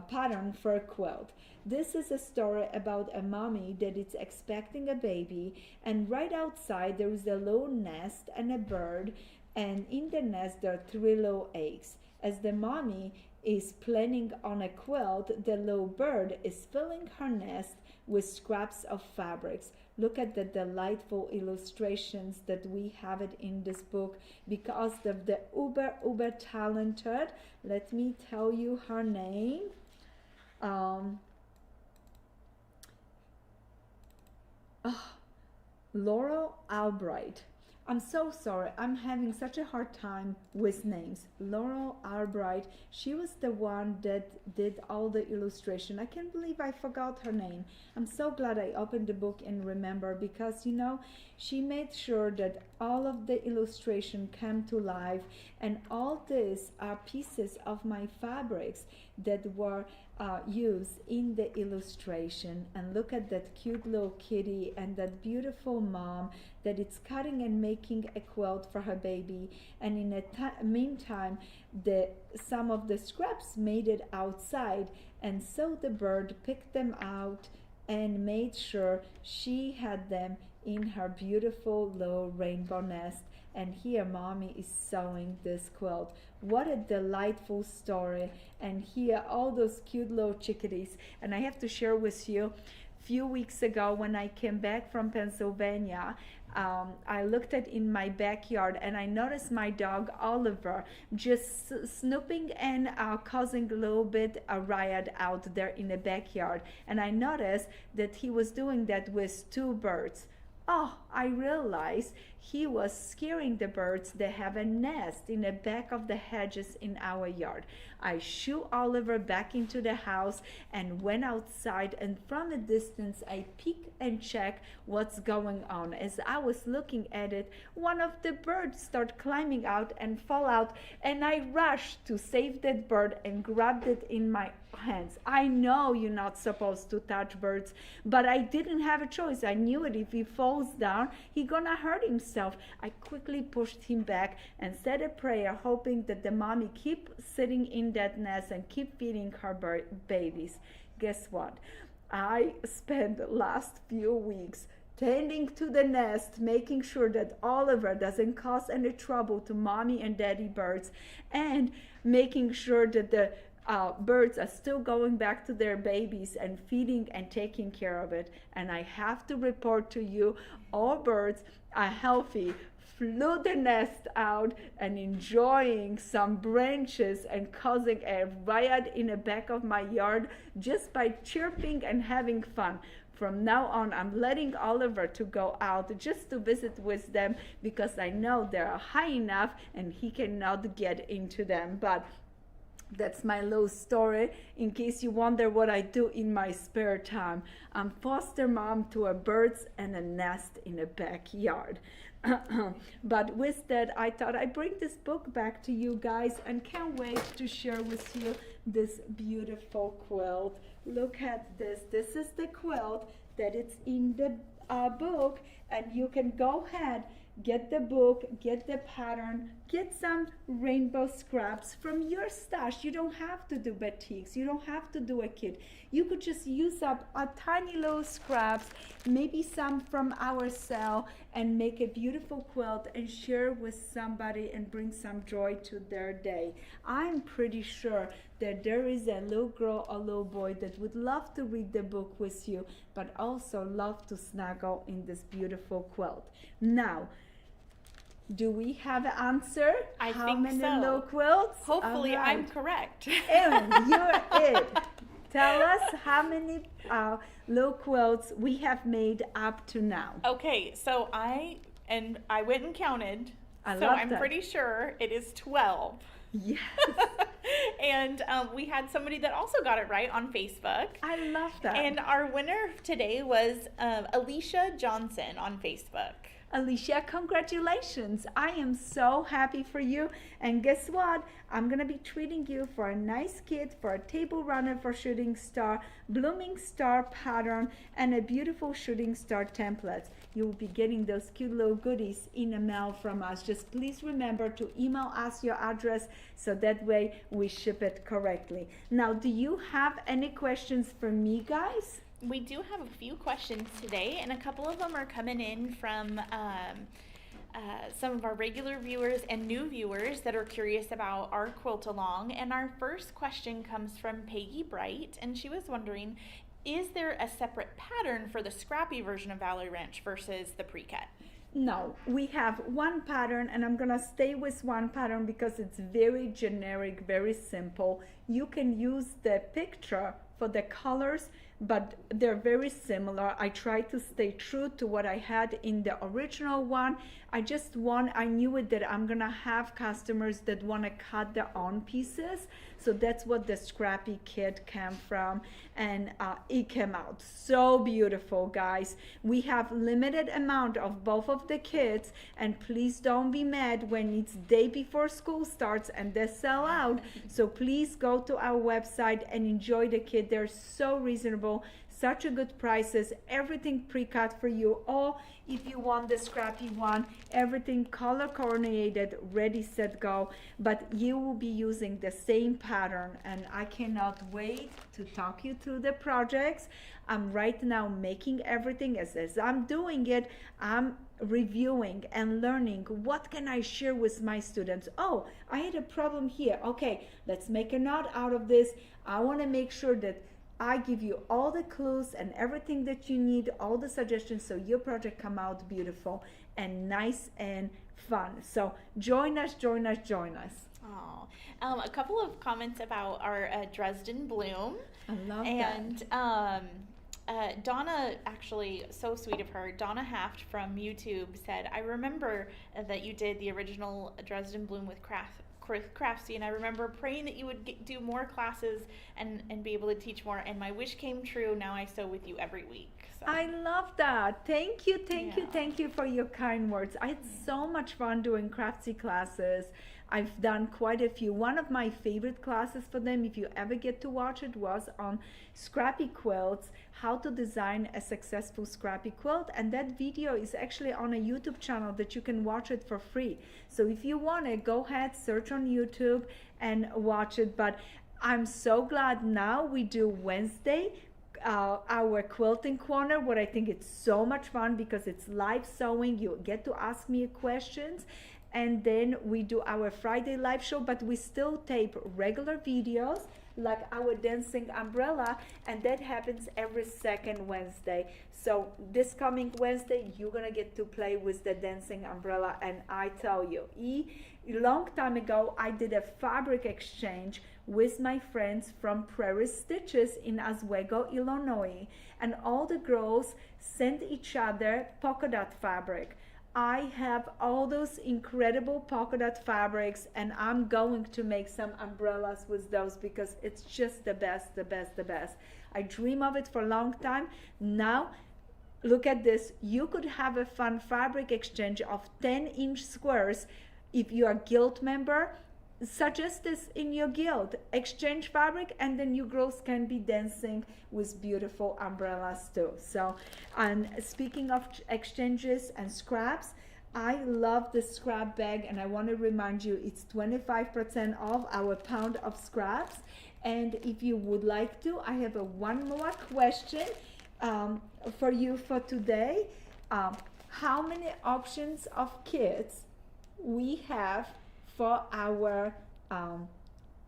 [SPEAKER 1] pattern for a quilt. This is a story about a mommy that is expecting a baby, and right outside there is a little nest and a bird, and in the nest there are 3 little eggs. As the mommy is planning on a quilt, the little bird is filling her nest with scraps of fabrics. Look at the delightful illustrations that we have it in this book because of the uber talented, let me tell you her name, Laurel Albright. I'm so sorry, I'm having such a hard time with names. Laurel Albright, she was the one that did all the illustration. I can't believe I forgot her name. I'm so glad I opened the book and remember, because you know, she made sure that all of the illustration came to life, and all these are pieces of my fabrics that were used in the illustration. And look at that cute little kitty and that beautiful mom that is cutting and making a quilt for her baby. And in the meantime, some of the scraps made it outside, and so the bird picked them out and made sure she had them in her beautiful little rainbow nest. And here mommy is sewing this quilt. What a delightful story. And here all those cute little chickadees. And I have to share with you, a few weeks ago when I came back from Pennsylvania, I looked at in my backyard and I noticed my dog Oliver just snooping and causing a little bit a riot out there in the backyard. And I noticed that he was doing that with 2 birds. Oh, I realized he was scaring the birds that have a nest in the back of the hedges in our yard. I shoo Oliver back into the house and went outside, and from a distance I peek and check what's going on. As I was looking at it, one of the birds started climbing out and fall out, and I rushed to save that bird and grabbed it in my hands. I know you're not supposed to touch birds, but I didn't have a choice. I knew it. If he falls down, he gonna hurt himself. I quickly pushed him back and said a prayer, hoping that the mommy keep sitting in that nest and keep feeding her babies. Guess what? I spent the last few weeks tending to the nest, making sure that Oliver doesn't cause any trouble to mommy and daddy birds, and making sure that the birds are still going back to their babies and feeding and taking care of it. And I have to report to you, all birds are healthy, flew the nest out and enjoying some branches and causing a riot in the back of my yard just by chirping and having fun. From now on, I'm letting Oliver to go out just to visit with them because I know they're high enough and he cannot get into them. But that's my little story in case you wonder what I do in my spare time. I'm foster mom to a birds and a nest in a backyard. But with that, I thought I'd bring this book back to you guys and can't wait to share with you this beautiful quilt. Look at this. This is the quilt that it's in the book, and you can go ahead, get the book, get the pattern, get some rainbow scraps from your stash. You don't have to do batiks. You don't have to do a kit. You could just use up a tiny little scraps, maybe some from our sale, and make a beautiful quilt and share with somebody and bring some joy to their day. I'm pretty sure that there is a little girl or little boy that would love to read the book with you, but also love to snuggle in this beautiful quilt. Now, Do we have an answer?
[SPEAKER 2] I
[SPEAKER 1] How
[SPEAKER 2] think
[SPEAKER 1] many
[SPEAKER 2] so.
[SPEAKER 1] low quilts?
[SPEAKER 2] Hopefully
[SPEAKER 1] All
[SPEAKER 2] I'm
[SPEAKER 1] right.
[SPEAKER 2] correct.
[SPEAKER 1] Erin, you're it. Tell us how many low quilts we have made up to now.
[SPEAKER 2] Okay, so I went and counted.
[SPEAKER 1] I
[SPEAKER 2] So
[SPEAKER 1] love
[SPEAKER 2] I'm
[SPEAKER 1] that.
[SPEAKER 2] pretty sure it is 12.
[SPEAKER 1] Yes,
[SPEAKER 2] And we had somebody that also got it right on Facebook.
[SPEAKER 1] I love that.
[SPEAKER 2] And our winner today was Alicia Johnson on Facebook.
[SPEAKER 1] Alicia, congratulations. I am so happy for you. And guess what? I'm going to be treating you for a nice kit, for a table runner for shooting star, blooming star pattern, and a beautiful shooting star template. You will be getting those cute little goodies in the mail from us. Just please remember to email us your address so that way we ship it correctly. Now, do you have any questions for me, guys?
[SPEAKER 2] We do have a few questions today, and a couple of them are coming in from some of our regular viewers and new viewers that are curious about our quilt along. And our first question comes from Peggy Bright, and she was wondering, is there a separate pattern for the scrappy version of Valley Ranch versus the pre-cut?
[SPEAKER 1] No, we have one pattern, and I'm gonna stay with one pattern because it's very generic, very simple. You can use the picture for the colors, but they're very similar. I try to stay true to what I had in the original one. I knew it that I'm gonna have customers that wanna cut their own pieces. So that's what the scrappy kit came from, and it came out so beautiful, guys. We have limited amount of both of the kits, and please don't be mad when it's day before school starts and they sell out. So please go to our website and enjoy the kit. They're so reasonable, such a good prices, everything pre-cut for you, or if you want the scrappy one, everything color coordinated, ready, set, go. But you will be using the same pattern, and I cannot wait to talk you through the projects. I'm right now making everything. As I'm doing it, I'm reviewing and learning what can I share with my students. Oh, I had a problem here. Okay, let's make a knot out of this. I want to make sure that I give you all the clues and everything that you need, all the suggestions, so your project come out beautiful and nice and fun. So join us, join us, join us.
[SPEAKER 2] Oh, a couple of comments about our Dresden Bloom.
[SPEAKER 1] I love
[SPEAKER 2] and Donna, actually, so sweet of her, Donna Haft from YouTube said, I remember that you did the original Dresden Bloom with Craftsy, and I remember praying that you would do more classes and be able to teach more, and my wish came true. Now I sew with you every week. So.
[SPEAKER 1] I love that. Thank you, thank you,
[SPEAKER 2] Yeah.
[SPEAKER 1] thank you for your kind words. I had so much fun doing Craftsy classes. I've done quite a few. One of my favorite classes for them, if you ever get to watch it, was on scrappy quilts, how to design a successful scrappy quilt. And that video is actually on a YouTube channel that you can watch it for free. So if you want to, go ahead, search on YouTube and watch it. But I'm so glad now we do Wednesday, our quilting corner, what I think it's so much fun because it's live sewing. You get to ask me questions. And then we do our Friday live show, but we still tape regular videos like our dancing umbrella, and that happens every second Wednesday. So this coming Wednesday, you're gonna get to play with the dancing umbrella. And I tell you, a long time ago, I did a fabric exchange with my friends from Prairie Stitches in Oswego, Illinois, and all the girls sent each other polka dot fabric. I have all those incredible polka dot fabrics, and I'm going to make some umbrellas with those because it's just the best, the best, the best. I dream of it for a long time. Now, look at this. You could have a fun fabric exchange of 10-inch squares if you're a guild member. Suggest this in your guild. Exchange fabric, and then you girls can be dancing with beautiful umbrellas too. So, and speaking of exchanges and scraps, I love the scrap bag, and I want to remind you it's 25% off our pound of scraps. And if you would like to, I have one more question for you for today. How many options of kits we have for our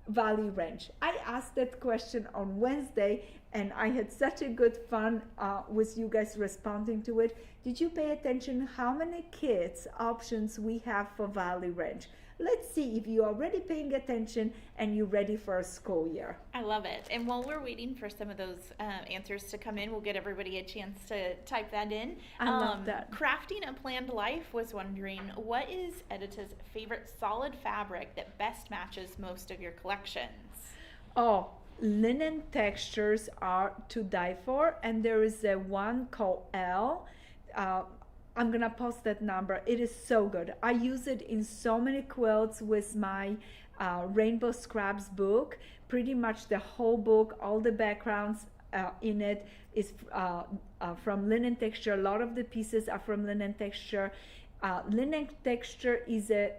[SPEAKER 1] Valley Ranch? I asked that question on Wednesday, and I had such a good fun with you guys responding to it. Did you pay attention how many kits options we have for Valley Ranch? Let's see if you're already paying attention and you're ready for a school year.
[SPEAKER 2] I love it. And while we're waiting for some of those answers to come in, we'll get everybody a chance to type that in.
[SPEAKER 1] I love that.
[SPEAKER 2] Crafting a Planned Life was wondering, what is Edyta's favorite solid fabric that best matches most of your collections?
[SPEAKER 1] Oh, linen textures are to die for, and there is a one called L. I'm gonna post that number. It is so good. I use it in so many quilts with my Rainbow Scraps book. Pretty much the whole book, all the backgrounds in it is from linen texture. A lot of the pieces are from linen texture. Linen texture is a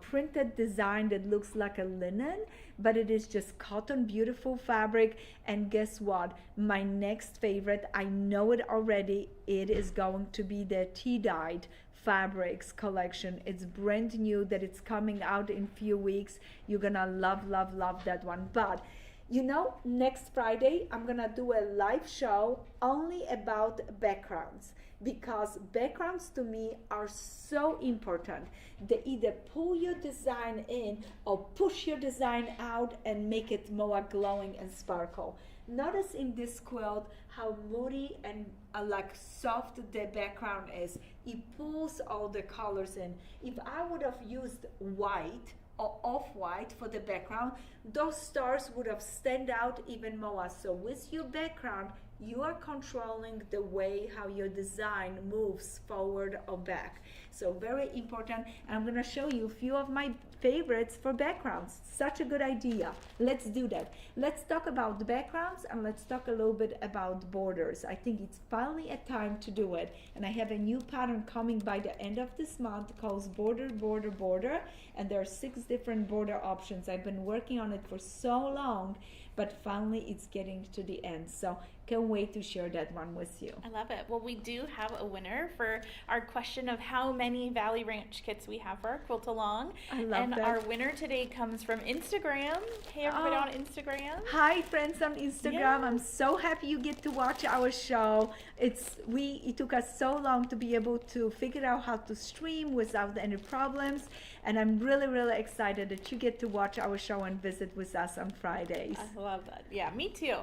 [SPEAKER 1] printed design that looks like a linen, but it is just cotton, beautiful fabric. And guess what? My next favorite, I know it already, it is going to be the tea-dyed fabrics collection. It's brand new, that it's coming out in few weeks. You're gonna love, love, love that one. But you know, next Friday, I'm gonna do a live show only about backgrounds, because backgrounds to me are so important. They either pull your design in or push your design out and make it more glowing and sparkle. Notice in this quilt how moody and like soft the background is. It pulls all the colors in. If I would have used white or off-white for the background, those stars would have stand out even more. So with your background, you are controlling the way how your design moves forward or back. So very important. And I'm gonna show you a few of my favorites for backgrounds. Such a good idea. Let's do that. Let's talk about the backgrounds, and let's talk a little bit about borders. I think it's finally a time to do it. And I have a new pattern coming by the end of this month called Border, Border, Border. And there are 6 different border options. I've been working on it for so long, but finally it's getting to the end. So can't wait to share that one with you.
[SPEAKER 2] I love it. Well, we do have a winner for our question of how many Valley Ranch kits we have for our quilt along.
[SPEAKER 1] I love
[SPEAKER 2] and
[SPEAKER 1] that.
[SPEAKER 2] our winner today comes from Instagram. Hey everybody on Instagram.
[SPEAKER 1] Hi friends on Instagram.
[SPEAKER 2] Yeah.
[SPEAKER 1] I'm so happy you get to watch our show. It took us so long to be able to figure out how to stream without any problems, and I'm really, really excited that you get to watch our show and visit with us on Fridays.
[SPEAKER 2] I love that. Yeah, me too.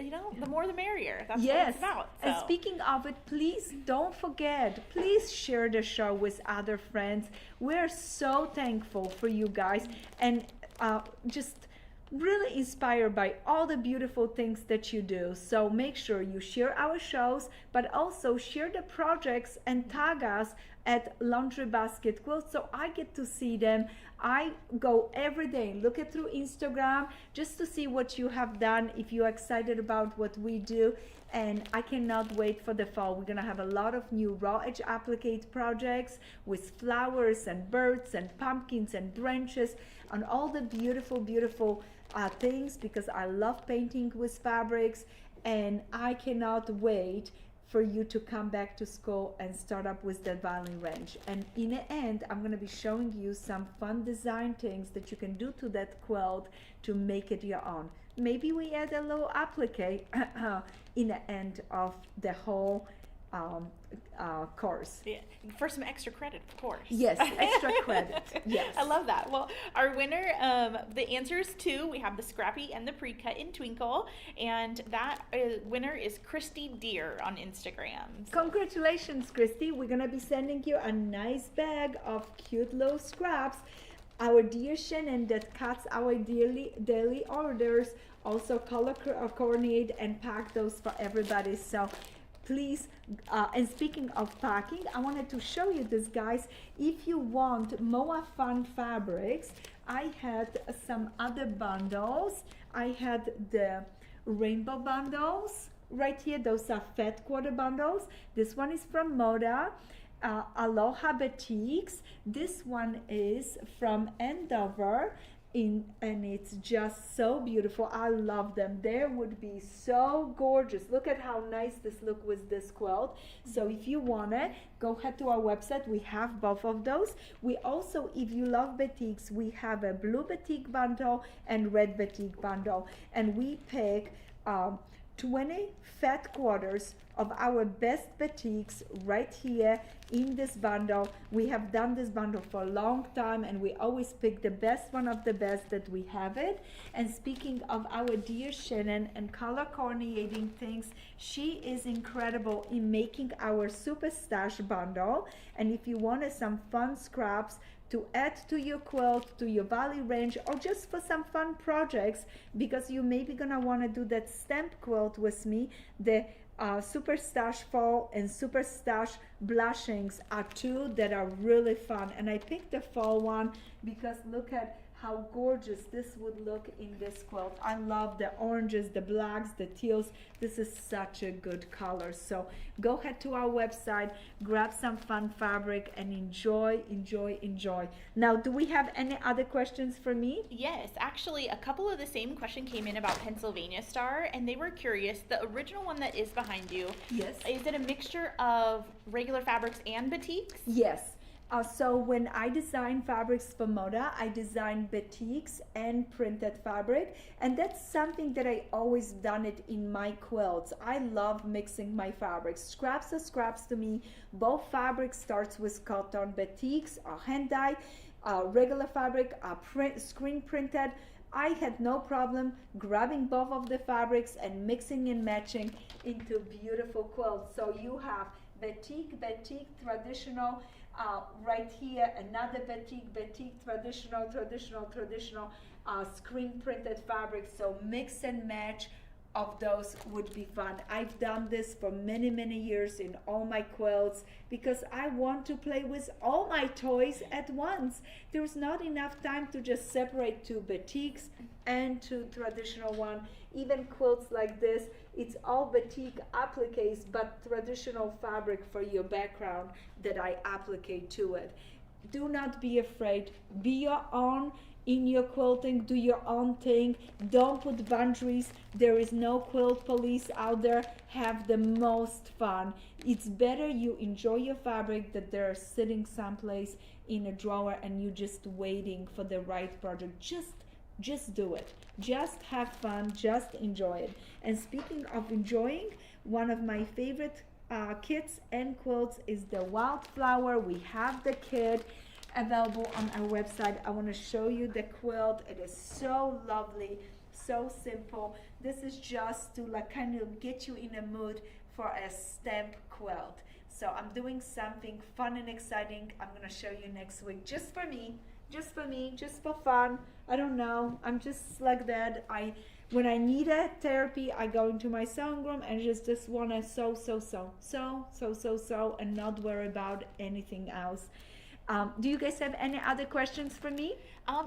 [SPEAKER 2] You know, the more the merrier. That's
[SPEAKER 1] Yes.
[SPEAKER 2] what it's about. So.
[SPEAKER 1] And speaking of it, please don't forget, please share the show with other friends. We're so thankful for you guys, and just really inspired by all the beautiful things that you do. So make sure you share our shows, but also share the projects and tag us at Laundry Basket Quilt so I get to see them. I go every day, look at through Instagram just to see what you have done, if you're excited about what we do. And I cannot wait for the fall. We're gonna have a lot of new raw edge applique projects with flowers and birds and pumpkins and branches and all the beautiful, beautiful things, because I love painting with fabrics, and I cannot wait for you to come back to school and start up with that Valley Ranch. And in the end, I'm going to be showing you some fun design things that you can do to that quilt to make it your own. Maybe we add a little applique in the end of the whole course.
[SPEAKER 2] Yeah, for some extra credit, of course.
[SPEAKER 1] Yes, extra credit. Yes.
[SPEAKER 2] I love that. Well, our winner, the answer is 2. We have the Scrappy and the Pre-Cut in Twinkle, and that winner is Christy Deer on Instagram. So.
[SPEAKER 1] Congratulations, Christy. We're gonna be sending you a nice bag of cute little scraps. Our dear Shannon that cuts our daily orders also color coordinate and pack those for everybody. So please, and speaking of packing, I wanted to show you this, guys. If you want more fun fabrics, I had some other bundles. I had the rainbow bundles right here. Those are fat quarter bundles. This one is from Moda. Aloha Batiks. This one is from Andover, and it's just so beautiful. I love them. They would be so gorgeous. Look at how nice this look with this quilt. So if you want it, go head to our website. We have both of those. We also, if you love batiks, we have a blue batik bundle and red batik bundle, and we pick 20 fat quarters of our best batiks right here in this bundle. We have done this bundle for a long time, and we always pick the best one of the best that we have it. And speaking of our dear Shannon and color coordinating things, she is incredible in making our super stash bundle. And if you wanted some fun scraps to add to your quilt, to your valley range, or just for some fun projects, because you maybe gonna want to do that stamp quilt with me, the Super Stash Fall and Super Stash Blushings are two that are really fun. And I picked the fall one because look at how gorgeous this would look in this quilt. I love the oranges, the blacks, the teals. This is such a good color. So go ahead to our website, grab some fun fabric, and enjoy, enjoy, enjoy. Now, do we have any other questions for me?
[SPEAKER 2] Yes, actually, a couple of the same question came in about Pennsylvania Star, and they were curious. The original one that is behind you,
[SPEAKER 1] Yes.
[SPEAKER 2] is it a mixture of regular fabrics and batiks?
[SPEAKER 1] Yes. So when I design fabrics for Moda, I design batiks and printed fabric, and that's something that I always done it in my quilts. I love mixing my fabrics. Scraps are scraps to me. Both fabrics starts with cotton. Batiks are hand dyed, regular fabric are screen printed. I had no problem grabbing both of the fabrics and mixing and matching into beautiful quilts. So you have batik, batik, traditional. Right here, another batik, batik, traditional, traditional, traditional, screen printed fabric. So mix and match of those would be fun. I've done this for many, many years in all my quilts because I want to play with all my toys at once. There's not enough time to just separate two batiks and two traditional one. Even quilts like this, it's all batik appliques, but traditional fabric for your background that I applique to it. Do not be afraid. Be your own in your quilting. Do your own thing. Don't put boundaries. There is no quilt police out there. Have the most fun. It's better you enjoy your fabric that they're sitting someplace in a drawer and you just waiting for the right project. Just do it. Just have fun. Just enjoy it. And speaking of enjoying, one of my favorite kits and quilts is the Wildflower. We have the kit available on our website. I want to show you the quilt. It is so lovely, so simple. This is just to like kind of get you in a mood for a stamp quilt. So I'm doing something fun and exciting. I'm going to show you next week just for me, just for fun. I don't know. I'm just like that. When I need a therapy, I go into my sewing room and just want to sew and not worry about anything else. Do you guys have any other questions for me?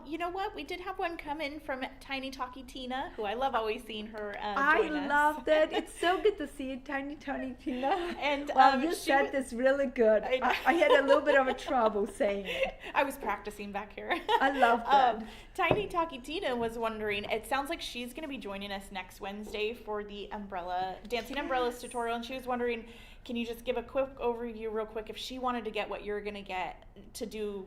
[SPEAKER 2] You know what? We did have one come in from Tiny Talkie Tina, who I love always seeing her
[SPEAKER 1] I
[SPEAKER 2] join us.
[SPEAKER 1] love that. It's so good to see you, Tiny Tina.
[SPEAKER 2] And
[SPEAKER 1] wow, you said this really good. I had a little bit of a trouble saying it.
[SPEAKER 2] I was practicing back here.
[SPEAKER 1] I love that.
[SPEAKER 2] Tiny Talkie Tina was wondering, it sounds like she's going to be joining us next Wednesday for the Dancing Umbrellas tutorial, and she was wondering, can you just give a quick overview real quick if she wanted to get what you're going to get to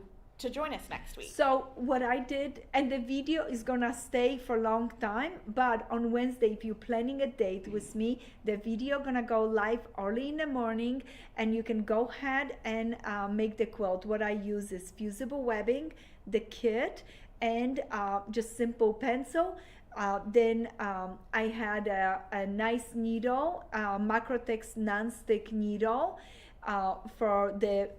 [SPEAKER 2] join us next week?
[SPEAKER 1] So what I did, and the video is gonna stay for a long time, but on Wednesday, if you're planning a date with me, the video gonna go live early in the morning, and you can go ahead and make the quilt. What I use is fusible webbing, the kit, and just simple pencil. Then I had a nice needle, Macrotex non-stick needle for the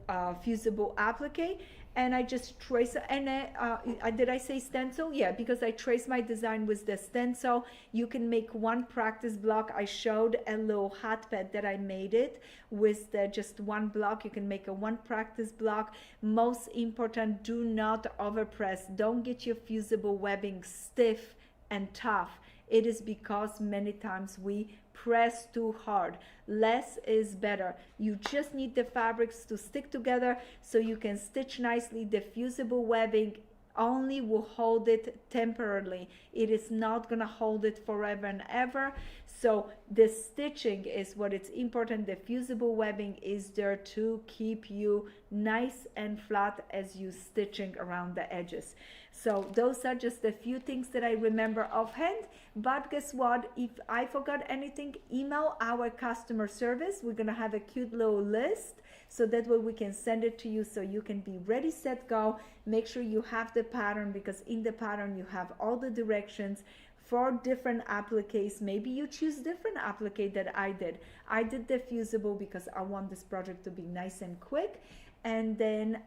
[SPEAKER 1] fusible applique, and I just trace, and did I say stencil? Yeah, because I trace my design with the stencil. You can make one practice block. I showed a little hot pad that I made it with just one block. You can make a one practice block. Most important, do not overpress. Don't get your fusible webbing stiff and tough. It is because many times we press too hard. Less is better. You just need the fabrics to stick together so you can stitch nicely. The fusible webbing only will hold it temporarily. It is not gonna hold it forever and ever. So the stitching is what it's important. The fusible webbing is there to keep you nice and flat as you stitching around the edges. So those are just a few things that I remember offhand. But guess what? If I forgot anything, email our customer service. We're gonna have a cute little list, so that way we can send it to you so you can be ready, set, go. Make sure you have the pattern, because in the pattern you have all the directions for different appliques. Maybe you choose different applique that I did. I did the fusible because I want this project to be nice and quick. And then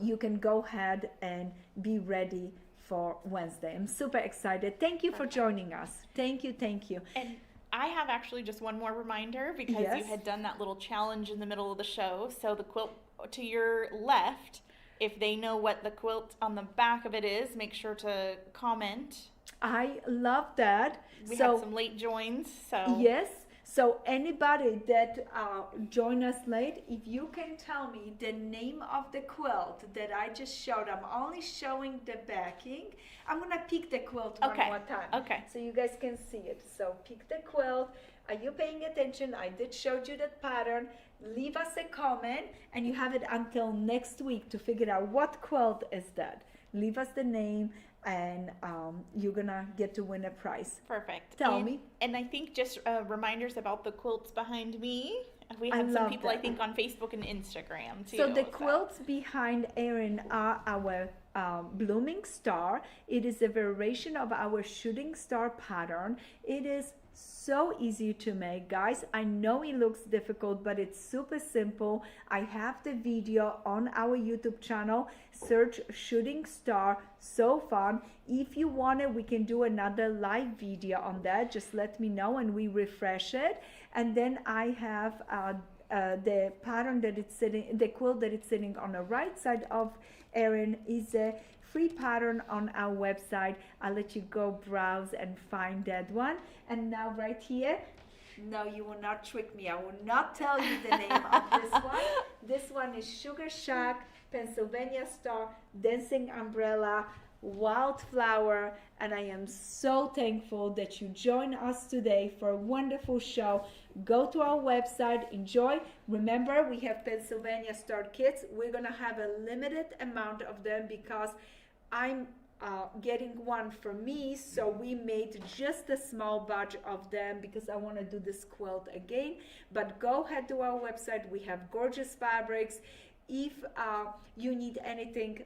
[SPEAKER 1] you can go ahead and be ready for Wednesday. I'm super excited. Thank you for joining us. Thank you, thank you.
[SPEAKER 2] And I have actually just one more reminder, because you had done that little challenge in the middle of the show. So the quilt to your left, if they know what the quilt on the back of it is, make sure to comment.
[SPEAKER 1] I love that.
[SPEAKER 2] We had some late joins, so
[SPEAKER 1] yes. So anybody that joined us late, if you can tell me the name of the quilt that I just showed, I'm only showing the backing. I'm gonna pick the quilt one more time.
[SPEAKER 2] Okay.
[SPEAKER 1] So you guys can see it. So pick the quilt. Are you paying attention? I did show you that pattern. Leave us a comment, and you have it until next week to figure out what quilt is that. Leave us the name, and you're gonna get to win a prize.
[SPEAKER 2] Perfect.
[SPEAKER 1] Tell me.
[SPEAKER 2] And I think just reminders about the quilts behind me. We
[SPEAKER 1] I
[SPEAKER 2] have some
[SPEAKER 1] love
[SPEAKER 2] people,
[SPEAKER 1] that.
[SPEAKER 2] I think, on Facebook and Instagram too.
[SPEAKER 1] So the quilts behind Erin are our blooming star. It is a variation of our shooting star pattern. It is so easy to make, guys. I know it looks difficult, but it's super simple. I have the video on our YouTube channel. Search shooting star. So fun. If you want it, we can do another live video on that. Just let me know and we refresh it. And then I have the pattern that it's sitting, the quilt that it's sitting on the right side of Erin is a free pattern on our website. I'll let you go browse and find that one. And now right here, no, you will not trick me. I will not tell you the name of this one. This one is Sugar Shack, Pennsylvania Star, Dancing Umbrella, Wildflower, and I am so thankful that you joined us today for a wonderful show. Go to our website, enjoy. Remember, we have Pennsylvania Star kits. We're gonna have a limited amount of them because I'm getting one for me, so we made just a small batch of them because I want to do this quilt again. But go ahead to our website. We have gorgeous fabrics. If you need anything,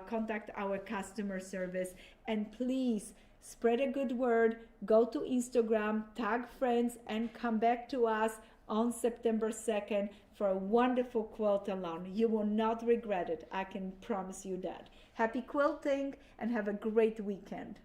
[SPEAKER 1] contact our customer service, and please spread a good word. Go to Instagram, tag friends, and come back to us on September 2nd for a wonderful quilt along. You will not regret it. I can promise you that. Happy quilting and have a great weekend.